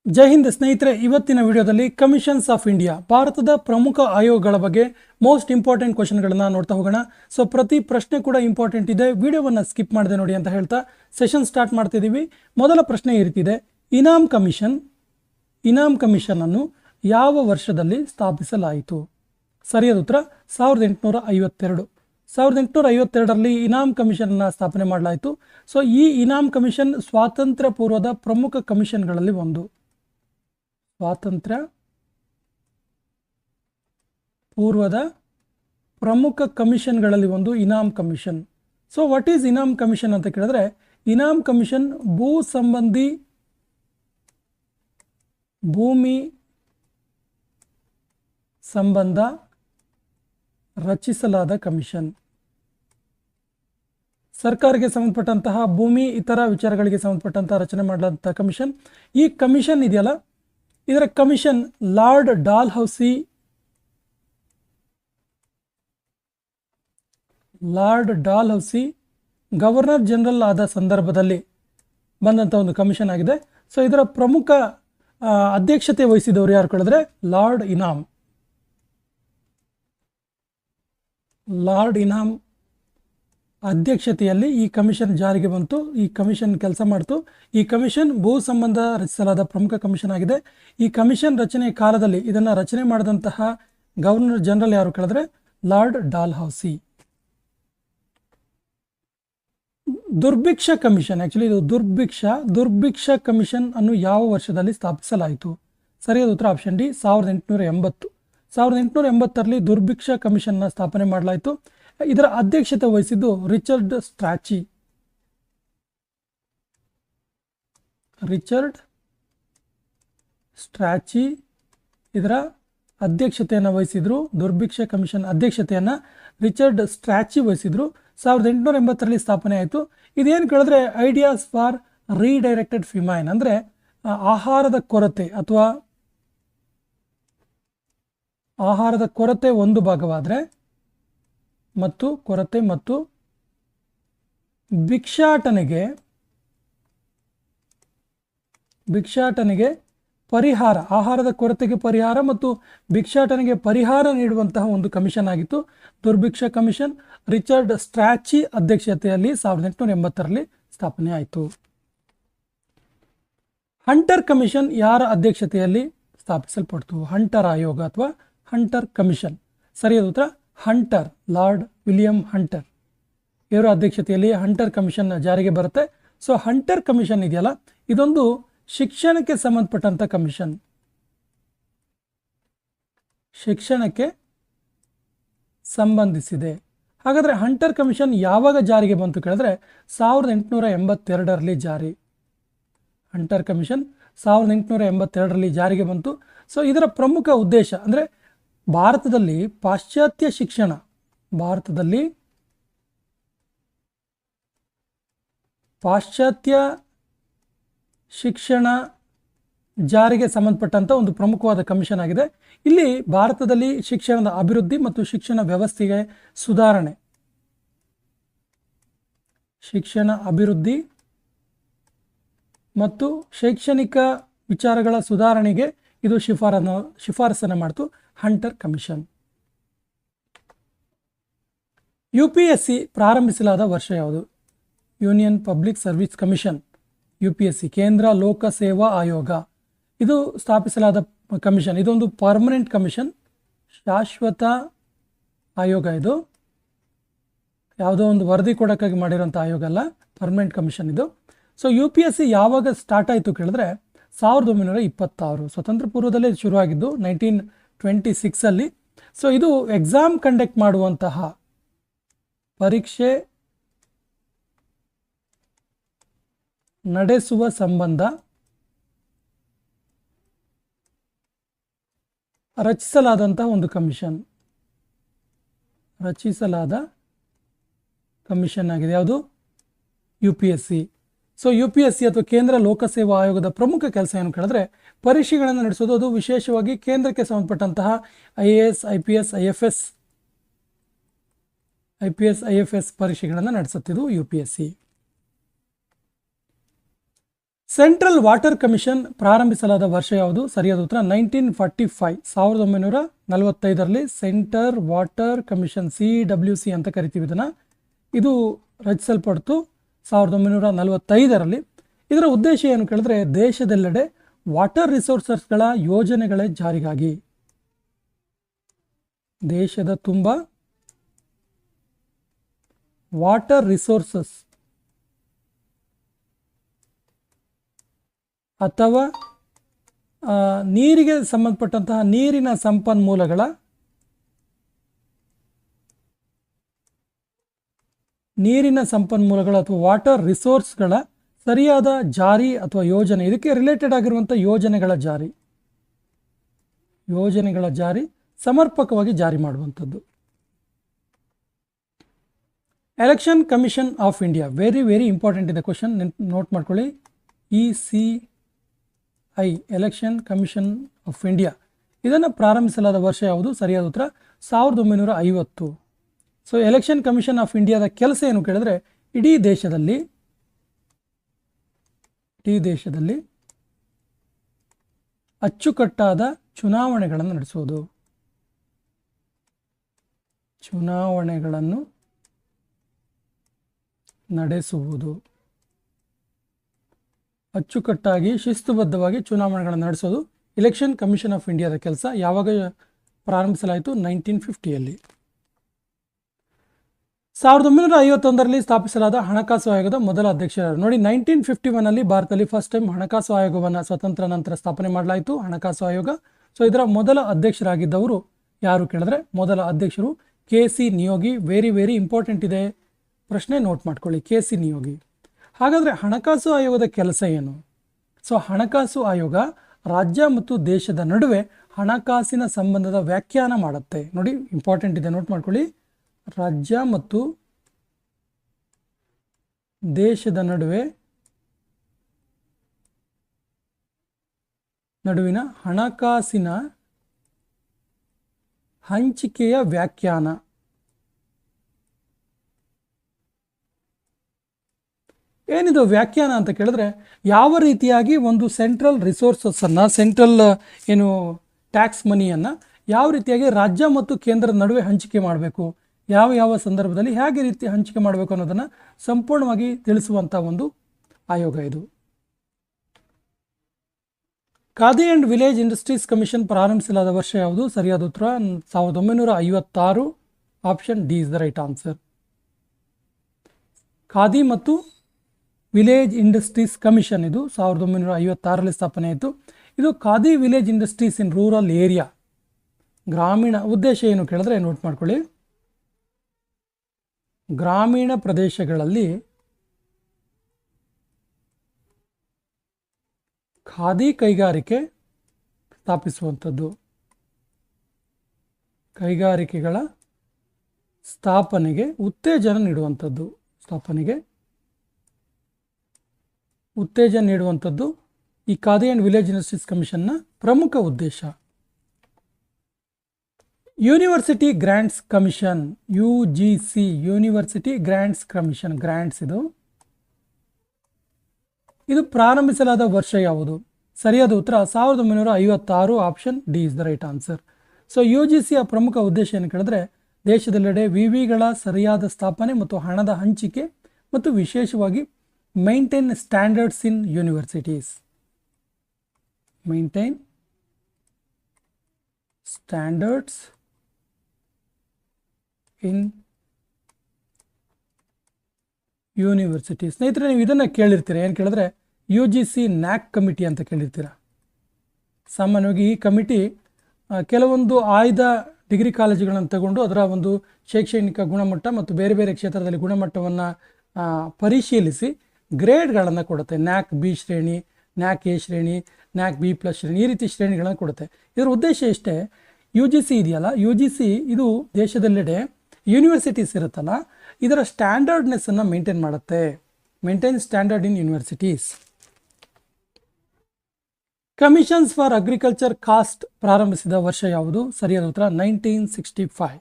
ಜೈ ಹಿಂದ್ ಸ್ನೇಹಿತರೆ, ಇವತ್ತಿನ ವಿಡಿಯೋದಲ್ಲಿ ಕಮಿಷನ್ಸ್ ಆಫ್ ಇಂಡಿಯಾ ಭಾರತದ ಪ್ರಮುಖ ಆಯೋಗಗಳ ಬಗ್ಗೆ ಮೋಸ್ಟ್ ಇಂಪಾರ್ಟೆಂಟ್ ಕ್ವಶನ್ಗಳನ್ನ ನೋಡ್ತಾ ಹೋಗೋಣ. ಸೊ ಪ್ರತಿ ಪ್ರಶ್ನೆ ಕೂಡ ಇಂಪಾರ್ಟೆಂಟ್ ಇದೆ, ವಿಡಿಯೋವನ್ನು ಸ್ಕಿಪ್ ಮಾಡದೆ ನೋಡಿ ಅಂತ ಹೇಳ್ತಾ ಸೆಷನ್ ಸ್ಟಾರ್ಟ್ ಮಾಡ್ತಿದ್ದೀವಿ. ಮೊದಲ ಪ್ರಶ್ನೆ ಈ ರೀತಿ ಇದೆ: ಇನಾಮ್ ಕಮಿಷನ್ ಅನ್ನು ಯಾವ ವರ್ಷದಲ್ಲಿ ಸ್ಥಾಪಿಸಲಾಯಿತು? ಸರಿಯಾದ ಉತ್ತರ 1852. 1852ರಲ್ಲಿ ಇನಾಮ್ ಕಮಿಷನ್ ಅನ್ನು ಸ್ಥಾಪನೆ ಮಾಡಲಾಯಿತು. ಸೊ ಈ ಇನಾಮ್ ಕಮಿಷನ್ ಸ್ವಾತಂತ್ರ್ಯ ಪೂರ್ವದ ಪ್ರಮುಖ ಕಮಿಷನ್ಗಳಲ್ಲಿ ಒಂದು. ಸ್ವಾತಂತ್ರ್ಯ ಪೂರ್ವದ ಪ್ರಮುಖ ಕಮಿಷನ್ಗಳಲ್ಲಿ ಒಂದು Inam commission. So what is Inam commission ಅಂತ ಕೇಳಿದ್ರೆ, ಇನಾಮ್ ಕಮಿಷನ್ ಭೂ ಸಂಬಂಧಿ ಭೂಮಿ ಸಂಬಂಧ ರಚಿಸಲಾದ ಕಮಿಷನ್. ಸರ್ಕಾರಕ್ಕೆ ಸಂಬಂಧಪಟ್ಟಂತಹ ಭೂಮಿ ಇತರ ವಿಚಾರಗಳಿಗೆ ಸಂಬಂಧಪಟ್ಟಂತಹ ರಚನೆ ಮಾಡಲಾದಂತಹ ಕಮಿಷನ್. ಈ ಕಮಿಷನ್ ಇದೆಯಲ್ಲ, ಇದರ commission lord Dalhousie governor general ಆದ ಸಂದರ್ಭದಲ್ಲಿ ಬಂದಂಥ ಒಂದು ಕಮಿಷನ್ ಆಗಿದೆ. ಸೊ ಇದರ ಪ್ರಮುಖ ಅಧ್ಯಕ್ಷತೆ ವಹಿಸಿದವರು ಯಾರು ಕೇಳಿದ್ರೆ ಲಾರ್ಡ್ ಇನಾಮ್ ಅಧ್ಯಕ್ಷತೆಯಲ್ಲಿ ಈ ಕಮಿಷನ್ ಜಾರಿಗೆ ಬಂತು. ಈ ಕಮಿಷನ್ ಕೆಲಸ ಮಾಡಿತು. ಈ ಕಮಿಷನ್ ಭೂ ಸಂಬಂಧ ರಚಿಸಲಾದ ಪ್ರಮುಖ ಕಮಿಷನ್ ಆಗಿದೆ. ಈ ಕಮಿಷನ್ ರಚನೆಯ ಕಾಲದಲ್ಲಿ ಇದನ್ನು ರಚನೆ ಮಾಡಿದಂತಹ ಗವರ್ನರ್ ಜನರಲ್ ಯಾರು ಕೇಳಿದ್ರೆ ಲಾರ್ಡ್ ಡಾಲ್ಹೌಸಿ. ದುರ್ಭಿಕ್ಷ ಕಮಿಷನ್, ಆಕ್ಚುಲಿ ಇದು ದುರ್ಭಿಕ್ಷ ಕಮಿಷನ್ ಅನ್ನು ಯಾವ ವರ್ಷದಲ್ಲಿ ಸ್ಥಾಪಿಸಲಾಯಿತು? ಸರಿಯಾದ ಉತ್ತರ ಆಪ್ಷನ್ ಡಿ 1880. 1880ರಲ್ಲಿ ದುರ್ಭಿಕ್ಷ ಕಮಿಷನ್ನ ಸ್ಥಾಪನೆ ಮಾಡಲಾಯಿತು. ಇದರ ಅಧ್ಯಕ್ಷತೆ ವಹಿಸಿದ್ದು ರಿಚರ್ಡ್ ಸ್ಟ್ರಾಚಿ ಇದರ ಅಧ್ಯಕ್ಷತೆಯನ್ನು ವಹಿಸಿದ್ರು. ದುರ್ಭಿಕ್ಷ ಕಮಿಷನ್ ಅಧ್ಯಕ್ಷತೆಯನ್ನು ರಿಚರ್ಡ್ ಸ್ಟ್ರಾಚಿ ವಹಿಸಿದ್ರು. 1880ರಲ್ಲಿ ಸ್ಥಾಪನೆ ಆಯಿತು. ಇದೇನು ಕೇಳಿದ್ರೆ ಐಡಿಯಾಸ್ ಫಾರ್ ರೀಡೈರೆಕ್ಟೆಡ್ ಫಿಮೈನ್, ಅಂದರೆ ಆಹಾರದ ಕೊರತೆ ಒಂದು ಭಾಗವಾದರೆ ಮತ್ತು ಭಿಕ್ಷಾಟನೆಗೆ ಪರಿಹಾರ, ಆಹಾರದ ಕೊರತೆಗೆ ಪರಿಹಾರ ಮತ್ತು ಭಿಕ್ಷಾಟನೆಗೆ ಪರಿಹಾರ ನೀಡುವಂತಹ ಒಂದು ಕಮಿಷನ್ ಆಗಿತ್ತು ದುರ್ಭಿಕ್ಷ ಕಮಿಷನ್. ರಿಚರ್ಡ್ ಸ್ಟ್ರಾಚಿ ಅಧ್ಯಕ್ಷತೆಯಲ್ಲಿ 1880ರಲ್ಲಿ ಸ್ಥಾಪನೆ ಆಯಿತು. ಹಂಟರ್ ಕಮಿಷನ್ ಯಾರ ಅಧ್ಯಕ್ಷತೆಯಲ್ಲಿ ಸ್ಥಾಪಿಸಲ್ಪಡ್ತು? ಹಂಟರ್ ಆಯೋಗ ಅಥವಾ ಹಂಟರ್ ಕಮಿಷನ್. ಸರಿಯಾದ ಉತ್ತರ ಹಂಟರ್, ಲಾರ್ಡ್ ವಿಲಿಯಂ ಹಂಟರ್ ಇವರ ಅಧ್ಯಕ್ಷತೆಯಲ್ಲಿ ಹಂಟರ್ ಕಮಿಷನ್ ಜಾರಿಗೆ ಬರುತ್ತೆ. ಸೊ ಹಂಟರ್ ಕಮಿಷನ್ ಇದೆಯಲ್ಲ, ಇದೊಂದು ಶಿಕ್ಷಣಕ್ಕೆ ಸಂಬಂಧಪಟ್ಟಂತ ಕಮಿಷನ್. ಶಿಕ್ಷಣಕ್ಕೆ ಸಂಬಂಧಿಸಿದೆ. ಹಾಗಾದರೆ ಹಂಟರ್ ಕಮಿಷನ್ ಯಾವಾಗ ಜಾರಿಗೆ ಬಂತು ಕೇಳಿದ್ರೆ 1882ರಲ್ಲಿ ಜಾರಿ. ಹಂಟರ್ ಕಮಿಷನ್ 1882ರಲ್ಲಿ ಜಾರಿಗೆ ಬಂತು. ಸೊ ಇದರ ಪ್ರಮುಖ ಉದ್ದೇಶ ಅಂದರೆ ಭಾರತದಲ್ಲಿ ಪಾಶ್ಚಾತ್ಯ ಶಿಕ್ಷಣ ಜಾರಿಗೆ ಸಂಬಂಧಪಟ್ಟಂಥ ಒಂದು ಪ್ರಮುಖವಾದ ಕಮಿಷನ್ ಆಗಿದೆ. ಇಲ್ಲಿ ಭಾರತದಲ್ಲಿ ಶಿಕ್ಷಣದ ಅಭಿವೃದ್ಧಿ ಮತ್ತು ಶಿಕ್ಷಣ ವ್ಯವಸ್ಥೆಗೆ ಸುಧಾರಣೆ, ಶಿಕ್ಷಣ ಅಭಿವೃದ್ಧಿ ಮತ್ತು ಶೈಕ್ಷಣಿಕ ವಿಚಾರಗಳ ಸುಧಾರಣೆಗೆ ಇದು ಶಿಫಾರಸನ್ನು ಮಾಡಿತು ಹಂಟರ್ ಕಮಿಷನ್. UPSC ಪ್ರಾರಂಭಿಸಲಾದ ವರ್ಷ ಯಾವುದು? Union public service commission, UPSC ಕೇಂದ್ರ ಲೋಕ ಸೇವಾ ಆಯೋಗ. ಇದು ಸ್ಥಾಪಿಸಲಾದ ಕಮಿಷನ್. ಇದೊಂದು ಪರ್ಮನೆಂಟ್ ಕಮಿಷನ್, ಶಾಶ್ವತ ಆಯೋಗ. ಇದು ಯಾವುದೋ ಒಂದು ವರದಿ ಕೊಡೋಕ್ಕಾಗಿ ಮಾಡಿರೋಂಥ ಆಯೋಗ ಅಲ್ಲ, ಪರ್ಮನೆಂಟ್ ಕಮಿಷನ್ ಇದು. ಸೊ UPSC ಯಾವಾಗ ಸ್ಟಾರ್ಟ್ ಆಯಿತು ಕೇಳಿದ್ರೆ 1926, ಸ್ವತಂತ್ರ ಪೂರ್ವದಲ್ಲೇ ಶುರುವಾಗಿದ್ದು 1926ಅಲ್ಲಿ. ಸೊ ಇದು ಎಕ್ಸಾಮ್ ಕಂಡಕ್ಟ್ ಮಾಡುವಂತಹ, ಪರೀಕ್ಷೆ ನಡೆಸುವ ಸಂಬಂಧ ರಚಿಸಲಾದ ಕಮಿಷನ್ ಆಗಿದೆ ಯಾವುದು? UPSC. ಸೊ UPSC ಅಥವಾ ಕೇಂದ್ರ ಲೋಕಸೇವಾ ಆಯೋಗದ ಪ್ರಮುಖ ಕೆಲಸ ಏನು ಕೇಳಿದ್ರೆ ಪರೀಕ್ಷೆಗಳನ್ನು ನಡೆಸೋದು. ಅದು ವಿಶೇಷವಾಗಿ ಕೇಂದ್ರಕ್ಕೆ ಸಂಬಂಧಪಟ್ಟಂತಹ IAS, IPS, IFS ಪರೀಕ್ಷೆಗಳನ್ನು ನಡೆಸುತ್ತಿದ್ದು UPSC. ಸೆಂಟ್ರಲ್ ವಾಟರ್ ಕಮಿಷನ್ ಪ್ರಾರಂಭಿಸಲಾದ ವರ್ಷ ಯಾವುದು? ಸರಿಯಾದ ಉತ್ತರ 1945, 1945ರಲ್ಲಿ ಸೆಂಟರ್ ವಾಟರ್ ಕಮಿಷನ್, CWC ಅಂತ ಕರಿತೀವಿ ಇದನ್ನು. ಇದು ರಚಿಸಲ್ಪಡ್ತು 1945ರಲ್ಲಿ. ಇದರ ಉದ್ದೇಶ ಏನು ಕೇಳಿದ್ರೆ, ದೇಶದೆಲ್ಲೆಡೆ ವಾಟರ್ ರಿಸೋರ್ಸಸ್ಗಳ ಯೋಜನೆಗಳ ಜಾರಿಗಾಗಿ, ದೇಶದ ತುಂಬ ವಾಟರ್ ರಿಸೋರ್ಸಸ್ ಅಥವಾ ನೀರಿಗೆ ಸಂಬಂಧಪಟ್ಟಂತಹ ನೀರಿನ ಸಂಪನ್ಮೂಲಗಳ ಅಥವಾ ವಾಟರ್ ರಿಸೋರ್ಸ್ಗಳ ಸರಿಯಾದ ಜಾರಿ ಅಥವಾ ಯೋಜನೆ, ಇದಕ್ಕೆ ರಿಲೇಟೆಡ್ ಆಗಿರುವಂಥ ಯೋಜನೆಗಳ ಜಾರಿ ಸಮರ್ಪಕವಾಗಿ ಜಾರಿ ಮಾಡುವಂಥದ್ದು. Election commission of India, very important ಇದೆ ಕ್ವಶನ್, ನೋಟ್ ಮಾಡ್ಕೊಳ್ಳಿ. ECI, election commission of India, ಇದನ್ನು ಪ್ರಾರಂಭಿಸಲಾದ ವರ್ಷ ಯಾವುದು? ಸರಿಯಾದ ಉತ್ತರ 1950. ಸೊ ಎಲೆಕ್ಷನ್ ಕಮಿಷನ್ ಆಫ್ ಇಂಡಿಯಾದ ಕೆಲಸ ಏನು ಕೇಳಿದ್ರೆ, ಇಡೀ ದೇಶದಲ್ಲಿ ಅಚ್ಚುಕಟ್ಟಾದ ಚುನಾವಣೆಗಳನ್ನು ನಡೆಸುವುದು, ಅಚ್ಚುಕಟ್ಟಾಗಿ ಶಿಸ್ತುಬದ್ಧವಾಗಿ ಚುನಾವಣೆಗಳನ್ನು ನಡೆಸೋದು ಎಲೆಕ್ಷನ್ ಕಮಿಷನ್ ಆಫ್ ಇಂಡಿಯಾದ ಕೆಲಸ. ಯಾವಾಗ ಪ್ರಾರಂಭಿಸಲಾಯಿತು? 1950ಯಲ್ಲಿ. 1951ರಲ್ಲಿ ಸ್ಥಾಪಿಸಲಾದ ಹಣಕಾಸು ಆಯೋಗದ ಮೊದಲ ಅಧ್ಯಕ್ಷರು ನೋಡಿ. 1951ನಲ್ಲಿ ಭಾರತದಲ್ಲಿ ಫಸ್ಟ್ ಟೈಮ್ ಹಣಕಾಸು ಆಯೋಗವನ್ನು ಸ್ವತಂತ್ರ ನಂತರ ಸ್ಥಾಪನೆ ಮಾಡಲಾಯಿತು, ಹಣಕಾಸು ಆಯೋಗ. ಸೊ ಇದರ ಮೊದಲ ಅಧ್ಯಕ್ಷರಾಗಿದ್ದವರು ಯಾರು ಕೇಳಿದ್ರೆ, ಮೊದಲ ಅಧ್ಯಕ್ಷರು KC ನಿಯೋಗಿ. ವೆರಿ ಇಂಪಾರ್ಟೆಂಟ್ ಇದೆ ಪ್ರಶ್ನೆ, ನೋಟ್ ಮಾಡ್ಕೊಳ್ಳಿ, KC ನಿಯೋಗಿ. ಹಾಗಾದರೆ ಹಣಕಾಸು ಆಯೋಗದ ಕೆಲಸ ಏನು? ಸೊ ಹಣಕಾಸು ಆಯೋಗ ರಾಜ್ಯ ಮತ್ತು ದೇಶದ ನಡುವೆ ಹಣಕಾಸಿನ ಸಂಬಂಧದ ವ್ಯಾಖ್ಯಾನ ಮಾಡುತ್ತೆ. ನೋಡಿ ಇಂಪಾರ್ಟೆಂಟ್ ಇದೆ, ನೋಟ್ ಮಾಡ್ಕೊಳ್ಳಿ. ರಾಜ್ಯ ಮತ್ತು ದೇಶದ ನಡುವಿನ ಹಣಕಾಸಿನ ಹಂಚಿಕೆಯ ವ್ಯಾಖ್ಯಾನ. ಏನಿದು ವ್ಯಾಖ್ಯಾನ ಅಂತ ಕೇಳಿದ್ರೆ, ಯಾವ ರೀತಿಯಾಗಿ ಒಂದು ಸೆಂಟ್ರಲ್ ರಿಸೋರ್ಸಸ್ಸನ್ನು, ಸೆಂಟ್ರಲ್ ಏನು ಟ್ಯಾಕ್ಸ್ ಮನಿಯನ್ನು ಯಾವ ರೀತಿಯಾಗಿ ರಾಜ್ಯ ಮತ್ತು ಕೇಂದ್ರದ ನಡುವೆ ಹಂಚಿಕೆ ಮಾಡಬೇಕು, ಯಾವ ಸಂದರ್ಭದಲ್ಲಿ ಹೇಗೆ ರೀತಿ ಹಂಚಿಕೆ ಮಾಡಬೇಕು ಅನ್ನೋದನ್ನು ಸಂಪೂರ್ಣವಾಗಿ ತಿಳಿಸುವಂಥ ಒಂದು ಆಯೋಗ ಇದು. Khadi and village industries commission ಪ್ರಾರಂಭಿಸಲಾದ ವರ್ಷ ಯಾವುದು? ಸರಿಯಾದ ಉತ್ತರ 1956, option D is the right answer. Khadi ಮತ್ತು ವಿಲೇಜ್ ಇಂಡಸ್ಟ್ರೀಸ್ ಕಮಿಷನ್ ಇದು 1956ರಲ್ಲಿ ಸ್ಥಾಪನೆ ಆಯಿತು. ಇದು Khadi village industries in rural area, ಗ್ರಾಮೀಣ. ಉದ್ದೇಶ ಏನು ಕೇಳಿದ್ರೆ, ನೋಟ್ ಮಾಡ್ಕೊಳ್ಳಿ. ಗ್ರಾಮೀಣ ಪ್ರದೇಶಗಳಲ್ಲಿ ಖಾದಿ ಕೈಗಾರಿಕೆ ಸ್ಥಾಪಿಸುವಂಥದ್ದು, ಕೈಗಾರಿಕೆಗಳ ಸ್ಥಾಪನೆಗೆ ಉತ್ತೇಜನ ನೀಡುವಂಥದ್ದು ಈ ಖಾದಿ ಆ್ಯಂಡ್ ವಿಲೇಜ್ ಇಂಡಸ್ಟ್ರೀಸ್ ಕಮಿಷನ್ನ ಪ್ರಮುಖ ಉದ್ದೇಶ. University grants commission, UGC, university grants commission, grants ಇದು ಪ್ರಾರಂಭಿಸಲಾದ ವರ್ಷ ಯಾವುದು? ಸರಿಯಾದ ಉತ್ತರ 1956, option D is the right answer. So UGCಯ ಪ್ರಮುಖ ಉದ್ದೇಶ ಏನು ಕೇಳಿದ್ರೆ, ದೇಶದೆಲ್ಲೆಡೆ ವಿವಿಗಳ ಸರಿಯಾದ ಸ್ಥಾಪನೆ ಮತ್ತು ಹಣದ ಹಂಚಿಕೆ ಮತ್ತು ವಿಶೇಷವಾಗಿ maintain standards in universities. Maintain standards in universities. ಸ್ನೇಹಿತರೆ, ನೀವು ಇದನ್ನು ಕೇಳಿರ್ತೀರ, ಏನು ಕೇಳಿದ್ರೆ UGC NAC ಕಮಿಟಿ ಅಂತ ಕೇಳಿರ್ತೀರ. ಸಾಮಾನ್ಯವಾಗಿ ಈ ಕಮಿಟಿ ಕೆಲವೊಂದು ಆಯ್ದ ಡಿಗ್ರಿ ಕಾಲೇಜುಗಳನ್ನು ತಗೊಂಡು ಅದರ ಒಂದು ಶೈಕ್ಷಣಿಕ ಗುಣಮಟ್ಟ ಮತ್ತು ಬೇರೆ ಬೇರೆ ಕ್ಷೇತ್ರದಲ್ಲಿ ಗುಣಮಟ್ಟವನ್ನು ಪರಿಶೀಲಿಸಿ ಗ್ರೇಡ್ಗಳನ್ನು ಕೊಡುತ್ತೆ. NAC B ಶ್ರೇಣಿ, NAC A ಶ್ರೇಣಿ, NAC B+ ಶ್ರೇಣಿ, ಈ ರೀತಿ ಶ್ರೇಣಿಗಳನ್ನು ಕೊಡುತ್ತೆ. ಇದರ ಉದ್ದೇಶ ಇಷ್ಟೇ, UGC ಇದೆಯಲ್ಲ, UGC ಇದು ದೇಶದೆಲ್ಲೆಡೆ ಯೂನಿವರ್ಸಿಟೀಸ್ ಇರುತ್ತಲ್ಲ, ಇದರ ಸ್ಟ್ಯಾಂಡರ್ಡ್ನೆಸ್ಸನ್ನು ಮೇಂಟೈನ್ ಮಾಡುತ್ತೆ. Maintain standard in universities. Commissions for agriculture cost ಪ್ರಾರಂಭಿಸಿದ ವರ್ಷ ಯಾವುದು? ಸರಿಯಾದ ಉತ್ತರ 1965,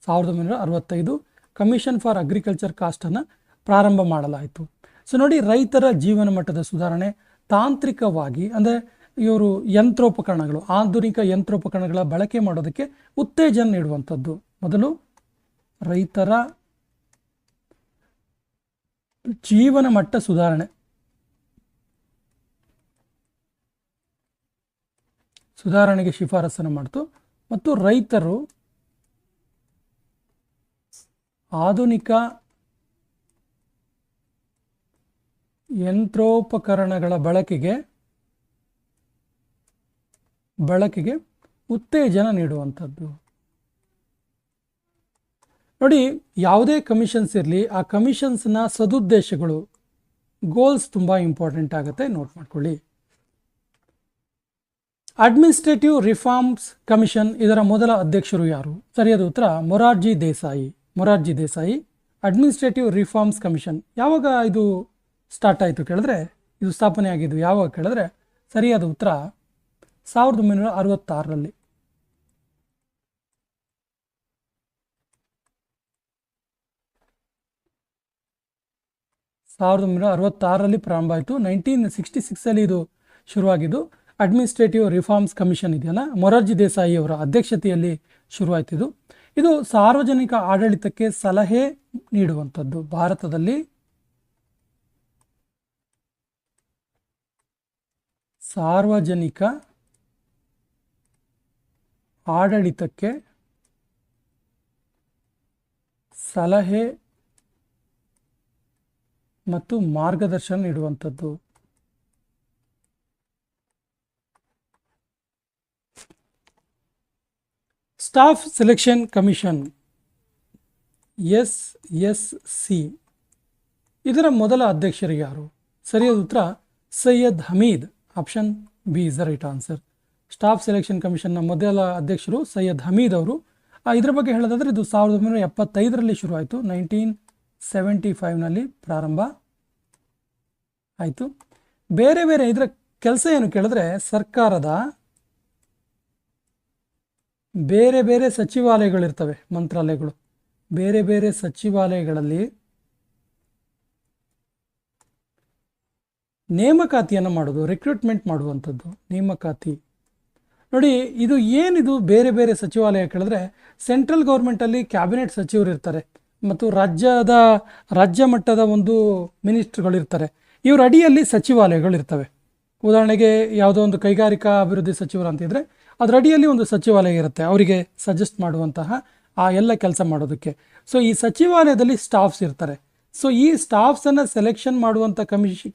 1965 ಕಮಿಷನ್ ಫಾರ್ ಅಗ್ರಿಕಲ್ಚರ್ ಕಾಸ್ಟನ್ನು ಪ್ರಾರಂಭ ಮಾಡಲಾಯಿತು. ಸೊ ನೋಡಿ, ರೈತರ ಜೀವನ ಮಟ್ಟದ ಸುಧಾರಣೆ, ತಾಂತ್ರಿಕವಾಗಿ ಅಂದರೆ ಇವರು ಯಂತ್ರೋಪಕರಣಗಳು, ಆಧುನಿಕ ಯಂತ್ರೋಪಕರಣಗಳ ಬಳಕೆ ಮಾಡೋದಕ್ಕೆ ಉತ್ತೇಜನ ನೀಡುವಂಥದ್ದು. ಮೊದಲು ರೈತರ ಜೀವನ ಮಟ್ಟ ಸುಧಾರಣೆಗೆ ಶಿಫಾರಸನ್ನು ಮಾಡಿತು ಮತ್ತು ರೈತರು ಆಧುನಿಕ ಯಂತ್ರೋಪಕರಣಗಳ ಬಳಕೆಗೆ ಉತ್ತೇಜನ ನೀಡುವಂಥದ್ದು. ನೋಡಿ, ಯಾವುದೇ ಕಮಿಷನ್ಸ್ ಇರಲಿ, ಆ ಕಮಿಷನ್ಸ್ನ ಸದುದ್ದೇಶಗಳು, ಗೋಲ್ಸ್ ತುಂಬ ಇಂಪಾರ್ಟೆಂಟ್ ಆಗುತ್ತೆ, ನೋಟ್ ಮಾಡ್ಕೊಳ್ಳಿ. ಅಡ್ಮಿನಿಸ್ಟ್ರೇಟಿವ್ ರಿಫಾರ್ಮ್ಸ್ ಕಮಿಷನ್, ಇದರ ಮೊದಲ ಅಧ್ಯಕ್ಷರು ಯಾರು? ಸರಿಯಾದ ಉತ್ತರ Morarji Desai. Administrative reforms commission ಯಾವಾಗ ಇದು ಸ್ಟಾರ್ಟ್ ಆಯಿತು ಕೇಳಿದ್ರೆ, ಇದು ಸ್ಥಾಪನೆ ಆಗಿದ್ದು ಯಾವಾಗ ಕೇಳಿದ್ರೆ, ಸರಿಯಾದ ಉತ್ತರ 1966ರಲ್ಲಿ. ಪ್ರಾರಂಭ ಆಯಿತು. 1966 ಇದು ಶುರುವಾಗಿದ್ದು. ಅಡ್ಮಿನಿಸ್ಟ್ರೇಟಿವ್ ರಿಫಾರ್ಮ್ಸ್ ಕಮಿಷನ್ ಇದೆಯಲ್ಲ, ಮೊರಾರ್ಜಿ ದೇಸಾಯಿ ಅವರ ಅಧ್ಯಕ್ಷತೆಯಲ್ಲಿ ಶುರುವಾಯಿತು. ಇದು ಸಾರ್ವಜನಿಕ ಆಡಳಿತಕ್ಕೆ ಸಲಹೆ ನೀಡುವಂಥದ್ದು. ಭಾರತದಲ್ಲಿ ಸಾರ್ವಜನಿಕ ಆಡಳಿತಕ್ಕೆ ಸಲಹೆ ಮತ್ತು ಮಾರ್ಗದರ್ಶನ ನೀಡುವಂಥದ್ದು. ಸ್ಟಾಫ್ ಸೆಲೆಕ್ಷನ್ ಕಮಿಷನ್ SSC, ಇದರ ಮೊದಲ ಅಧ್ಯಕ್ಷರು ಯಾರು? ಸರಿಯಾದ ಉತ್ತರ Syed Hamid. Option B is the right answer. Staff selection ಕಮಿಷನ್ನ ಮೊದಲ ಅಧ್ಯಕ್ಷರು ಸೈಯದ್ ಹಮೀದ್ ಅವರು. ಇದರ ಬಗ್ಗೆ ಹೇಳೋದಾದರೆ ಇದು 1975ರಲ್ಲಿ ಶುರುವಾಯಿತು. 1975ನಲ್ಲಿ ಪ್ರಾರಂಭ ಆಯಿತು. ಬೇರೆ ಇದರ ಕೆಲಸ ಏನು ಕೇಳಿದ್ರೆ, ಸರ್ಕಾರದ ಬೇರೆ ಸಚಿವಾಲಯಗಳಿರ್ತವೆ, ಮಂತ್ರಾಲಯಗಳು, ಬೇರೆ ಸಚಿವಾಲಯಗಳಲ್ಲಿ ನೇಮಕಾತಿಯನ್ನು ಮಾಡೋದು, ರಿಕ್ರೂಟ್ಮೆಂಟ್ ಮಾಡುವಂಥದ್ದು, ನೇಮಕಾತಿ. ನೋಡಿ, ಇದು ಏನಿದು ಬೇರೆ ಸಚಿವಾಲಯ ಕೇಳಿದ್ರೆ, ಸೆಂಟ್ರಲ್ ಗೌರ್ಮೆಂಟಲ್ಲಿ ಕ್ಯಾಬಿನೆಟ್ ಸಚಿವರು ಇರ್ತಾರೆ ಮತ್ತು ರಾಜ್ಯ ಮಟ್ಟದ ಒಂದು ಮಿನಿಸ್ಟ್ರುಗಳಿರ್ತಾರೆ. ಇವ್ರ ಅಡಿಯಲ್ಲಿ ಸಚಿವಾಲಯಗಳಿರ್ತವೆ. ಉದಾಹರಣೆಗೆ ಯಾವುದೋ ಒಂದು ಕೈಗಾರಿಕಾ ಅಭಿವೃದ್ಧಿ ಸಚಿವರು ಅಂತಿದ್ರೆ ಅದರ ಅಡಿಯಲ್ಲಿ ಒಂದು ಸಚಿವಾಲಯ ಇರುತ್ತೆ, ಅವರಿಗೆ ಸಜೆಸ್ಟ್ ಮಾಡುವಂತಹ ಆ ಎಲ್ಲ ಕೆಲಸ ಮಾಡೋದಕ್ಕೆ. ಸೊ ಈ ಸಚಿವಾಲಯದಲ್ಲಿ ಸ್ಟಾಫ್ಸ್ ಇರ್ತಾರೆ. ಸೊ ಈ ಸ್ಟಾಫ್ಸನ್ನು ಸೆಲೆಕ್ಷನ್ ಮಾಡುವಂಥ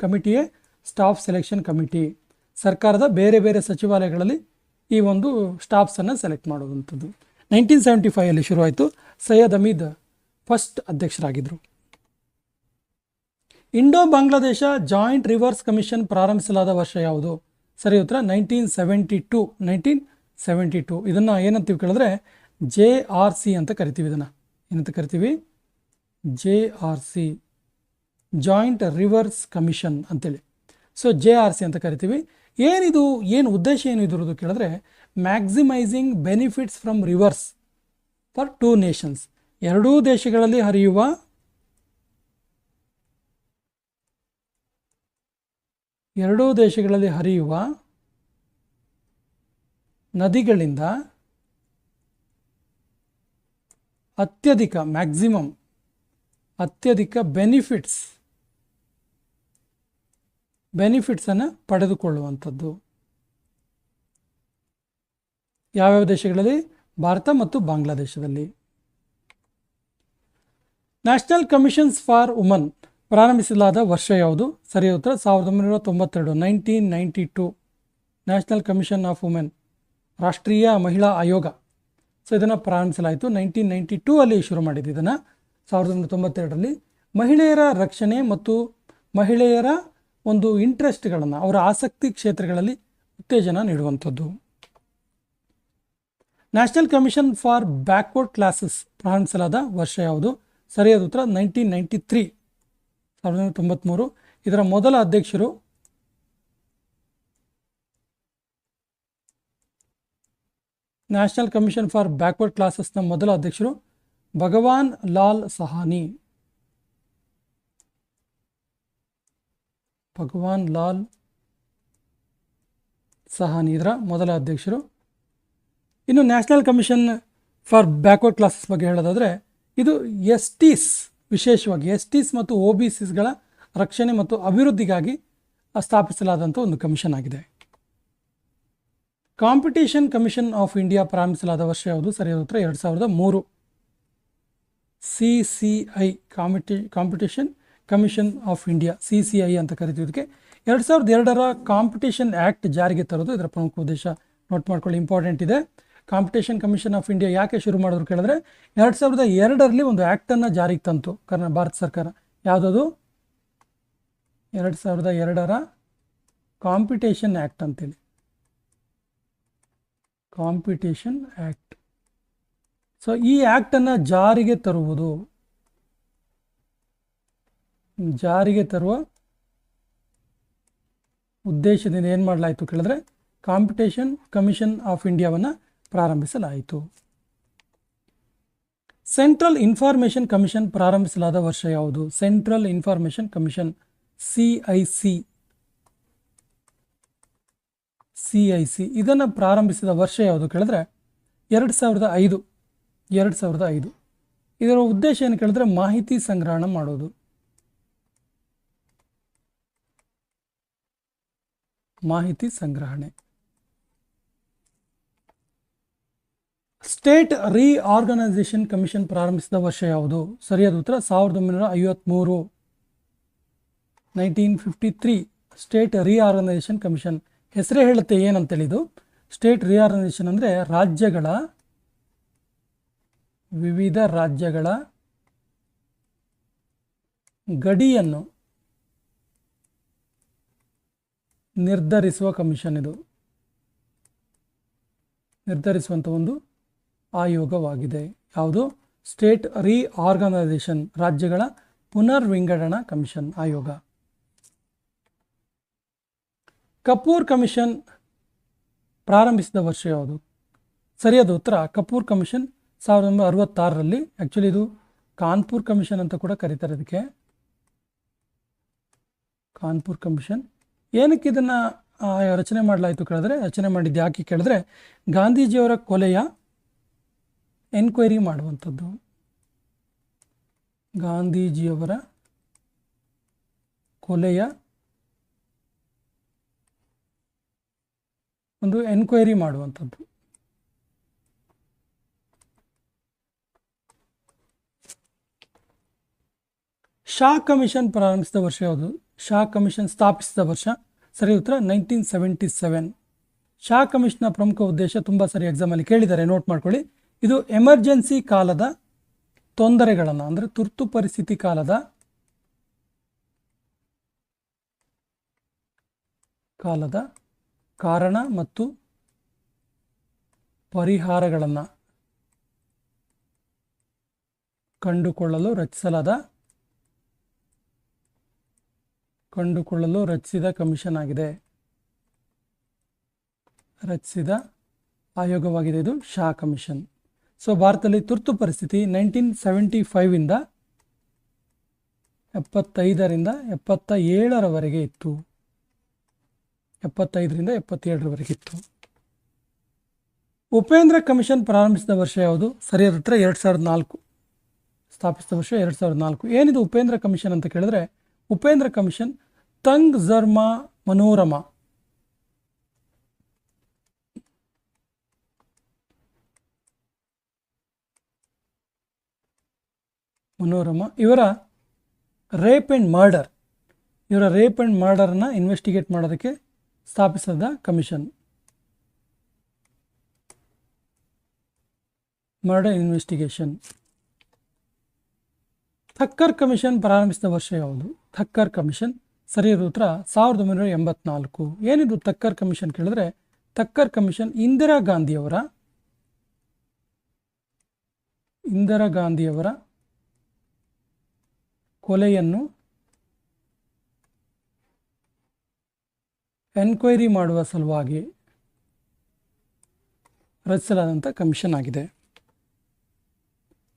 ಕಮಿಟಿಯೇ ಸ್ಟಾಫ್ ಸೆಲೆಕ್ಷನ್ ಕಮಿಟಿ. ಸರ್ಕಾರದ ಬೇರೆ ಸಚಿವಾಲಯಗಳಲ್ಲಿ ಈ ಒಂದು ಸ್ಟಾಫ್ಸನ್ನು ಸೆಲೆಕ್ಟ್ ಮಾಡುವಂಥದ್ದು. 1975ರಲ್ಲಿ ಶುರುವಾಯಿತು. ಸೈಯದ್ ಹಮೀದ್ ಫಸ್ಟ್ ಅಧ್ಯಕ್ಷರಾಗಿದ್ದರು. Indo Bangladesh joint rivers commission ಪ್ರಾರಂಭಿಸಲಾದ ವರ್ಷ ಯಾವುದು? ಸರಿ ಉತ್ತರ 1972. ಇದನ್ನು ಏನಂತೀವಿ ಕೇಳಿದ್ರೆ JRC ಅಂತ ಕರಿತೀವಿ. ಇದನ್ನು ಏನಂತ ಕರಿತೀವಿ? JRC, ಜಾಯಿಂಟ್ ರಿವರ್ಸ್ ಕಮಿಷನ್ ಅಂತೇಳಿ. ಸೊ JRC ಅಂತ ಕರಿತೀವಿ. ಏನು ಉದ್ದೇಶ ಏನು ಇದ್ರದ್ದು ಕೇಳಿದ್ರೆ, maximising benefits from rivers for 2 nations. ಎರಡೂ ದೇಶಗಳಲ್ಲಿ ಹರಿಯುವ ನದಿಗಳಿಂದ ಅತ್ಯಧಿಕ ಬೆನಿಫಿಟ್ಸನ್ನು ಪಡೆದುಕೊಳ್ಳುವಂಥದ್ದು. ಯಾವ್ಯಾವ ದೇಶಗಳಲ್ಲಿ? ಭಾರತ ಮತ್ತು ಬಾಂಗ್ಲಾದೇಶದಲ್ಲಿ. ನ್ಯಾಷನಲ್ ಕಮಿಷನ್ಸ್ ಫಾರ್ ವುಮನ್ ಪ್ರಾರಂಭಿಸಲಾದ ವರ್ಷ ಯಾವುದು? ಸರಿಯಾದ ಉತ್ತರ 1992, 1992. ನ್ಯಾಷನಲ್ ಕಮಿಷನ್ ಆಫ್ ವುಮೆನ್, ರಾಷ್ಟ್ರೀಯ ಮಹಿಳಾ ಆಯೋಗ. ಸೊ ಇದನ್ನು ಪ್ರಾರಂಭಿಸಲಾಯಿತು 1992 ಶುರು ಮಾಡಿದ್ದು. ಇದನ್ನು 1992ರಲ್ಲಿ ಮಹಿಳೆಯರ ರಕ್ಷಣೆ ಮತ್ತು ಮಹಿಳೆಯರ ಒಂದು ಇಂಟ್ರೆಸ್ಟ್ಗಳನ್ನು, ಅವರ ಆಸಕ್ತಿ ಕ್ಷೇತ್ರಗಳಲ್ಲಿ ಉತ್ತೇಜನ ನೀಡುವಂಥದ್ದು. National commission for backward classes ಪ್ರಾರಂಭಿಸಲಾದ ವರ್ಷ ಯಾವುದು? ಸರಿಯಾದ ಉತ್ತರ 1993, 1993. ಇದರ ಮೊದಲ ಅಧ್ಯಕ್ಷರು ನ್ಯಾಷನಲ್ ಕಮಿಷನ್ ಫಾರ್ ಬ್ಯಾಕ್ವರ್ಡ್ ಕ್ಲಾಸಸ್ನ ಮೊದಲ ಅಧ್ಯಕ್ಷರು ಭಗವಾನ್ ಲಾಲ್ ಸಹಾನಿ. ಸಹಾನಿ ಇದರ ಮೊದಲ ಅಧ್ಯಕ್ಷರು. ಇನ್ನು national commission for backward classes ಬಗ್ಗೆ ಹೇಳೋದಾದರೆ ಇದು ಎಸ್ಟೀಸ್, ವಿಶೇಷವಾಗಿ ಎಸ್ಟೀಸ್ ಮತ್ತು OBCಗಳ ರಕ್ಷಣೆ ಮತ್ತು ಅಭಿವೃದ್ಧಿಗಾಗಿ ಸ್ಥಾಪಿಸಲಾದಂಥ ಒಂದು ಕಮಿಷನ್ ಆಗಿದೆ. ಕಾಂಪಿಟೇಷನ್ ಕಮಿಷನ್ ಆಫ್ ಇಂಡಿಯಾ ಪ್ರಾರಂಭಿಸಲಾದ ವರ್ಷ ಯಾವುದು? ಸರಿಯಾದ ಉತ್ತರ 2003. CCI competition commission of India, CCI ಅಂತ ಕರಿತಿದ್ದಕ್ಕೆ 2002ರ ಕಾಂಪಿಟೇಷನ್ ಆ್ಯಕ್ಟ್ ಜಾರಿಗೆ ತರೋದು ಇದರ ಪ್ರಮುಖ ಉದ್ದೇಶ. ನೋಟ್ ಮಾಡ್ಕೊಳ್ಳಿ, ಇಂಪಾರ್ಟೆಂಟ್ ಇದೆ. ಕಾಂಪಿಟೇಷನ್ ಕಮಿಷನ್ ಆಫ್ ಇಂಡಿಯಾ ಯಾಕೆ ಶುರು ಮಾಡಿದ್ರು ಕೇಳಿದ್ರೆ 2002ರಲ್ಲಿ ಒಂದು ಆ್ಯಕ್ಟನ್ನು ಜಾರಿಗೆ ತಂತು ಭಾರತ ಸರ್ಕಾರ. ಯಾವುದದು? 2002ರ ಕಾಂಪಿಟೇಷನ್ ಆ್ಯಕ್ಟ್ ಅಂತೇಳಿ, ಕಾಂಪಿಟೇಷನ್ ಆ್ಯಕ್ಟ್. ಸೊ ಈ ಆ್ಯಕ್ಟನ್ನು ಜಾರಿಗೆ ತರುವ ಉದ್ದೇಶದಿಂದ ಏನು ಮಾಡಲಾಯಿತು ಕೇಳಿದ್ರೆ ಕಾಂಪಿಟೇಷನ್ ಕಮಿಷನ್ ಆಫ್ ಇಂಡಿಯಾವನ್ನು ಪ್ರಾರಂಭಿಸಲಾಯಿತು. ಸೆಂಟ್ರಲ್ ಇನ್ಫಾರ್ಮೇಷನ್ ಕಮಿಷನ್ ಪ್ರಾರಂಭಿಸಲಾದ ವರ್ಷ ಯಾವುದು? ಸೆಂಟ್ರಲ್ ಇನ್ಫಾರ್ಮೇಷನ್ ಕಮಿಷನ್, CIC ಇದನ್ನು ಪ್ರಾರಂಭಿಸಿದ ವರ್ಷ ಯಾವುದು ಕೇಳಿದ್ರೆ 2005. ಇದರ ಉದ್ದೇಶ ಏನು ಕೇಳಿದ್ರೆ ಮಾಹಿತಿ ಸಂಗ್ರಹಣ ಮಾಡೋದು. ಮಾಹಿತಿ ಸಂಗ್ರಹಣೆ. ಸ್ಟೇಟ್ ರೀಆರ್ಗನೈಸೇಷನ್ ಕಮಿಷನ್ ಪ್ರಾರಂಭಿಸಿದ ವರ್ಷ ಯಾವುದು? ಸರಿಯಾದ ಉತ್ತರ 1953. 1953 ಸ್ಟೇಟ್ ರೀಆರ್ಗನೈಸೇಷನ್ ಕಮಿಷನ್. ಹೆಸರೇ ಹೇಳುತ್ತೆ ಏನಂತೇಳಿದು. ಸ್ಟೇಟ್ ರೀಆರ್ಗನೈಸೇಷನ್ ಅಂದರೆ ವಿವಿಧ ರಾಜ್ಯಗಳ ಗಡಿಯನ್ನು ನಿರ್ಧರಿಸುವ ಕಮಿಷನ್. ಇದು ನಿರ್ಧರಿಸುವಂಥ ಒಂದು ಆಯೋಗವಾಗಿದೆ. ಯಾವುದು? ಸ್ಟೇಟ್ ರೀಆರ್ಗನೈಸೇಷನ್, ರಾಜ್ಯಗಳ ಪುನರ್ವಿಂಗಡಣಾ ಕಮಿಷನ್ ಆಯೋಗ. ಕಪೂರ್ ಕಮಿಷನ್ ಪ್ರಾರಂಭಿಸಿದ ವರ್ಷ ಯಾವುದು? ಸರಿಯಾದ ಉತ್ತರ ಕಪೂರ್ ಕಮಿಷನ್ 1966ರಲ್ಲಿ. ಆ್ಯಕ್ಚುಲಿ ಇದು ಕಾನ್ಪುರ್ ಕಮಿಷನ್ ಅಂತ ಕೂಡ ಕರೀತಾರೆ. ಇದಕ್ಕೆ ಕಾನ್ಪುರ್ ಕಮಿಷನ್. ಏನಕ್ಕೆ ಇದನ್ನು ರಚನೆ ಮಾಡಲಾಯಿತು ಕೇಳಿದ್ರೆ, ರಚನೆ ಮಾಡಿದ್ದು ಯಾಕೆ ಕೇಳಿದ್ರೆ ಗಾಂಧೀಜಿಯವರ ಕೊಲೆಯ ಎನ್ಕ್ವೈರಿ ಮಾಡುವಂಥದ್ದು. ಗಾಂಧೀಜಿಯವರ ಕೊಲೆಯ ಒಂದು ಎನ್ಕ್ವೈರಿ ಮಾಡುವಂಥದ್ದು. ಶಾ ಕಮಿಷನ್ ಪ್ರಾರಂಭಿಸಿದ ವರ್ಷ ಯಾವುದು? ಶಾ ಕಮಿಷನ್ ಸ್ಥಾಪಿಸಿದ ವರ್ಷ? ಸರಿ ಉತ್ತರ 1977. ಶಾ ಕಮಿಷನ್ನ ಪ್ರಮುಖ ಉದ್ದೇಶ ತುಂಬ ಸರಿ ಎಕ್ಸಾಮಲ್ಲಿ ಕೇಳಿದ್ದಾರೆ, ನೋಟ್ ಮಾಡ್ಕೊಳ್ಳಿ. ಇದು ಎಮರ್ಜೆನ್ಸಿ ಕಾಲದ ತೊಂದರೆಗಳನ್ನು, ಅಂದರೆ ತುರ್ತು ಪರಿಸ್ಥಿತಿ ಕಾಲದ ಕಾರಣ ಮತ್ತು ಪರಿಹಾರಗಳನ್ನು ಕಂಡುಕೊಳ್ಳಲು ರಚಿಸಿದ ಕಮಿಷನ್ ಆಗಿದೆ, ರಚಿಸಿದ ಆಯೋಗವಾಗಿದೆ ಇದು ಶಾ ಕಮಿಷನ್. ಸೊ ಭಾರತದಲ್ಲಿ ತುರ್ತು ಪರಿಸ್ಥಿತಿ 1975ಇಂದ 75ರಿಂದ 77ರವರೆಗೆ ಇತ್ತು. 75ರಿಂದ 77ರವರೆಗೆ ಇತ್ತು. ಉಪೇಂದ್ರ ಕಮಿಷನ್ ಪ್ರಾರಂಭಿಸಿದ ವರ್ಷ ಯಾವುದು? ಸರಿಯಾದ ಉತ್ತರ 2004. ಸ್ಥಾಪಿಸಿದ ವರ್ಷ 2004. ಏನಿದು ಉಪೇಂದ್ರ ಕಮಿಷನ್ ಅಂತ ಕೇಳಿದ್ರೆ, ಉಪೇಂದ್ರ ಕಮಿಷನ್ ತಂಗ್ ಝರ್ಮಾ ಮನೋರಮಾ ಇವರ ರೇಪ್ ಆ್ಯಂಡ್ ಮರ್ಡರ್ನ ಇನ್ವೆಸ್ಟಿಗೇಟ್ ಮಾಡೋದಕ್ಕೆ ಸ್ಥಾಪಿಸಿದ commission. Murder investigation. Thakkar commission ಪ್ರಾರಂಭಿಸಿದ ವರ್ಷ ಯಾವುದು? ಥಕ್ಕರ್ ಕಮಿಷನ್ ಸರಿಯಾದ ಉತ್ತರ 1984. ಏನಿದು ಥಕ್ಕರ್ ಕಮಿಷನ್ ಕೇಳಿದ್ರೆ, ಥಕ್ಕರ್ ಕಮಿಷನ್ ಇಂದಿರಾ ಗಾಂಧಿಯವರ ಕೊಲೆಯನ್ನು ಎನ್ಕ್ವೈರಿ ಮಾಡುವ ಸಲುವಾಗಿ ರಚಿಸಲಾದಂಥ ಕಮಿಷನ್ ಆಗಿದೆ.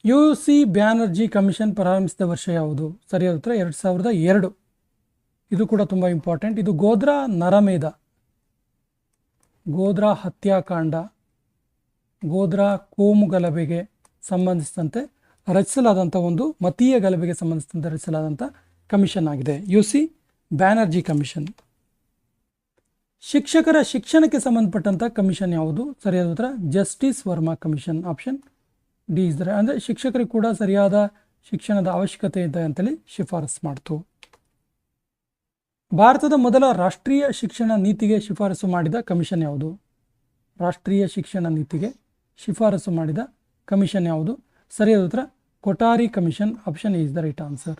UC ಬ್ಯಾನರ್ಜಿ ಕಮಿಷನ್ ಪ್ರಾರಂಭಿಸಿದ ವರ್ಷ ಯಾವುದು? ಸರಿಯಾದ ಉತ್ತರ 2002. ಇದು ಕೂಡ ತುಂಬ ಇಂಪಾರ್ಟೆಂಟ್. ಇದು ಗೋಧ್ರಾ ನರಮೇಧ ಗೋಧ್ರಾ ಹತ್ಯಾಕಾಂಡ, ಗೋಧ್ರಾ ಕೋಮು ಗಲಭೆಗೆ ಸಂಬಂಧಿಸಿದಂತೆ ರಚಿಸಲಾದಂಥ ಒಂದು ಮತೀಯ ಗಲಭೆಗೆ ಸಂಬಂಧಿಸಿದಂತೆ ರಚಿಸಲಾದಂಥ ಕಮಿಷನ್ ಆಗಿದೆ UC ಬ್ಯಾನರ್ಜಿ ಕಮಿಷನ್. ಶಿಕ್ಷಕರ ಶಿಕ್ಷಣಕ್ಕೆ ಸಂಬಂಧಪಟ್ಟಂಥ ಕಮಿಷನ್ ಯಾವುದು? ಸರಿಯಾದ ಉತ್ತರ justice Verma commission. Option D is the. ಅಂದರೆ ಶಿಕ್ಷಕರಿಗೆ ಕೂಡ ಸರಿಯಾದ ಶಿಕ್ಷಣದ ಅವಶ್ಯಕತೆ ಇದೆ ಅಂತೇಳಿ ಶಿಫಾರಸು ಮಾಡ್ತು. ಭಾರತದ ಮೊದಲ ರಾಷ್ಟ್ರೀಯ ಶಿಕ್ಷಣ ನೀತಿಗೆ ಶಿಫಾರಸು ಮಾಡಿದ ಕಮಿಷನ್ ಯಾವುದು? ರಾಷ್ಟ್ರೀಯ ಶಿಕ್ಷಣ ನೀತಿಗೆ ಶಿಫಾರಸು ಮಾಡಿದ ಕಮಿಷನ್ ಯಾವುದು? ಸರಿಯಾದ ಉತ್ತರ Kothari commission. Option A is the right answer.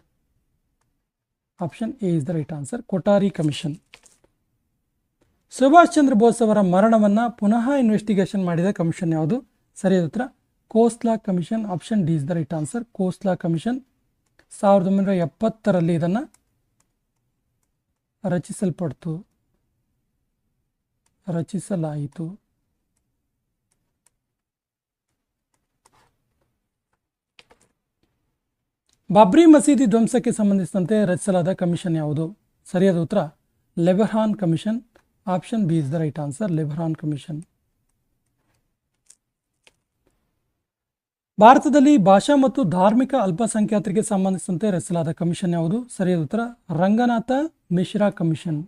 Option A is the right answer, Kothari commission. Subhash Chandra Bose ಅವರ ಮರಣವನ್ನು ಪುನಃ ಇನ್ವೆಸ್ಟಿಗೇಷನ್ ಮಾಡಿದ ಕಮಿಷನ್ ಯಾವುದು? ಸರಿಯಾದ ಉತ್ತರ Khosla commission. Option D is the right answer, Khosla commission. 1970ರಲ್ಲಿ ಇದನ್ನು ರಚಿಸಲಾಯಿತು. ಬಾಬ್ರಿ ಮಸೀದಿ ಧ್ವಂಸಕ್ಕೆ ಸಂಬಂಧಿಸಿದಂತೆ ರಚಿಸಲಾದ ಕಮಿಷನ್ ಯಾವುದು? ಸರಿಯಾದ ಉತ್ತರ Liberhan commission. Option B is the right answer, Liberhan commission. ಭಾರತದಲ್ಲಿ ಭಾಷಾ ಮತ್ತು ಧಾರ್ಮಿಕ ಅಲ್ಪಸಂಖ್ಯಾತರಿಗೆ ಸಂಬಂಧಿಸಿದಂತೆ ರಚಿಸಲಾದ ಕಮಿಷನ್ ಯಾವುದು? ಸರಿಯಾದ ಉತ್ತರ ರಂಗನಾಥ ಮಿಶ್ರಾ ಕಮಿಷನ್.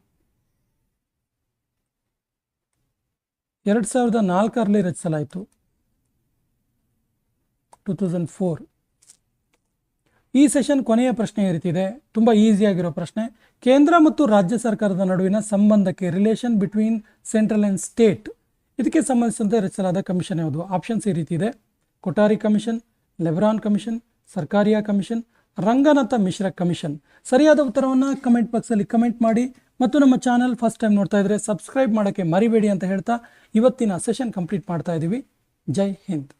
2004ರಲ್ಲಿ ರಚಿಸಲಾಯಿತು, 2004. ಈ ಸೆಷನ್ ಕೊನೆಯ ಪ್ರಶ್ನೆ ಈ ರೀತಿ ಇದೆ, ತುಂಬ ಈಸಿಯಾಗಿರೋ ಪ್ರಶ್ನೆ. ಕೇಂದ್ರ ಮತ್ತು ರಾಜ್ಯ ಸರ್ಕಾರದ ನಡುವಿನ ಸಂಬಂಧಕ್ಕೆ, relation between central and state, ಇದಕ್ಕೆ ಸಂಬಂಧಿಸಿದಂತೆ ರಚಿಸಲಾದ ಕಮಿಷನ್ ಯಾವುದು? ಆಪ್ಷನ್ಸ್ ಈ ರೀತಿ ಇದೆ: Kothari commission, Liberhan commission, Sarkaria commission, Ranganath Mishra commission. ಸರಿಯಾದ ಉತ್ತರವನ್ನು ಕಮೆಂಟ್ ಬಾಕ್ಸಲ್ಲಿ ಕಮೆಂಟ್ ಮಾಡಿ ಮತ್ತು ನಮ್ಮ ಚಾನಲ್ ಫಸ್ಟ್ ಟೈಮ್ ನೋಡ್ತಾ ಇದ್ರೆ ಸಬ್ಸ್ಕ್ರೈಬ್ ಮಾಡೋಕ್ಕೆ ಮರಿಬೇಡಿ ಅಂತ ಹೇಳ್ತಾ ಇವತ್ತಿನ ಸೆಷನ್ ಕಂಪ್ಲೀಟ್ ಮಾಡ್ತಾ ಇದ್ದೀವಿ. ಜೈ ಹಿಂದ್.